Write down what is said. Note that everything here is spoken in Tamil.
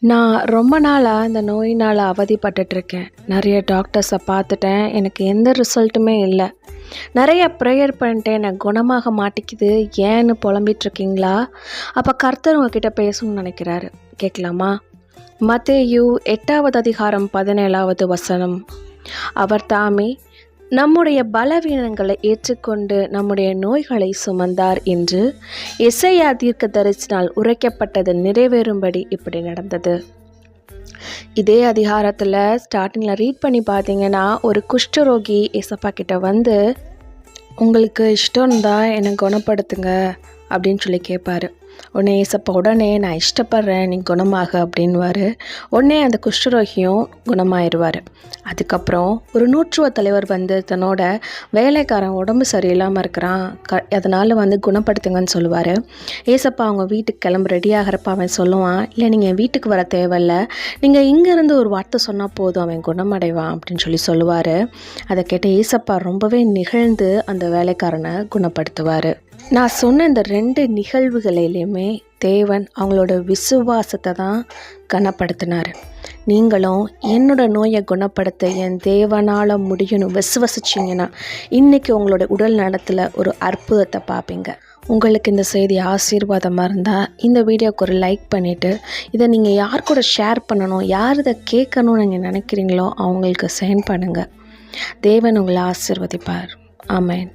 நான் ரொம்ப நாளாக இந்த நோயினால் அவதிப்பட்டுட்ருக்கேன். நிறைய டாக்டர்ஸை பார்த்துட்டேன். எனக்கு எந்த ரிசல்ட்டுமே இல்லை. நிறைய ப்ரேயர் பண்ணிட்டேன், எனக்கு குணமாக மாட்டேங்குது. ஏன்னு புலம்பிகிட்ருக்கீங்களா? அப்போ கர்த்தர் உங்ககிட்ட பேசணும்னு நினைக்கிறாரு. கேட்கலாமா? மத்தேயு 8வது அதிகாரம் 17வது வசனம். அவர் தாமே நம்முடைய பலவீனங்களை ஏற்றுக்கொண்டு நம்முடைய நோய்களை சுமந்தார் என்று எசையா தீர்க்கதரிசினால் உரைக்கப்பட்டது நிறைவேறும்படி இப்படி நடந்தது. இதே அதிகாரத்தில் ஸ்டார்டிங்கில் ரீட் பண்ணி பார்த்தீங்கன்னா, ஒரு குஷ்டரோகி ஏசப்பா கிட்ட வந்து, உங்களுக்கு இஷ்டம் இருந்தால் என்னை குணப்படுத்துங்க அப்படின்னு சொல்லி கேட்பாரு. உடனே நான் இஷ்டப்படுறேன், நீ குணமாக அப்படின்வார். உடனே அந்த குஷ்டரோகியும் குணமாயிடுவார். அதுக்கப்புறம் ஒரு நூற்றுவ தலைவர் வந்து தன்னோட வேலைக்காரன் உடம்பு சரியில்லாமல் இருக்கிறான், அதனால் வந்து குணப்படுத்துங்கன்னு சொல்லுவார். ஏசப்பா அவங்க வீட்டுக்கு கிளம்ப ரெடி ஆகிறப்ப அவன் சொல்லுவான், இல்லை நீங்கள் வீட்டுக்கு வர தேவையில்ல, நீங்கள் இங்கேருந்து ஒரு வார்த்தை சொன்னால் போதும், அவன் குணமடைவான் அப்படின்னு சொல்லுவார். அதை கேட்ட ஏசப்பா ரொம்பவே நிகழ்ந்து அந்த வேலைக்காரனை குணப்படுத்துவார். நான் சொன்ன இந்த 2 நிகழ்வுகளிலையுமே தேவன் அவங்களோட விசுவாசத்தை தான் கனப்படுத்தினார். நீங்களும் என்னோட நோயை குணப்படுத்த என் தேவனால் முடியணும் விசுவசிச்சிங்கன்னா இன்றைக்கி உங்களோட உடல் நலத்தில் ஒரு அற்புதத்தை பார்ப்பீங்க. உங்களுக்கு இந்த செய்தி ஆசீர்வாதமாக இருந்தால் இந்த வீடியோவுக்கு ஒரு லைக் பண்ணிவிட்டு, இதை நீங்கள் யார் கூட ஷேர் பண்ணணும், யார் இதை கேட்கணும்னு நீங்கள் நினைக்கிறீங்களோ அவங்களுக்கு சென்ட் பண்ணுங்கள். தேவன் உங்களை ஆசீர்வதிப்பார். ஆமென்.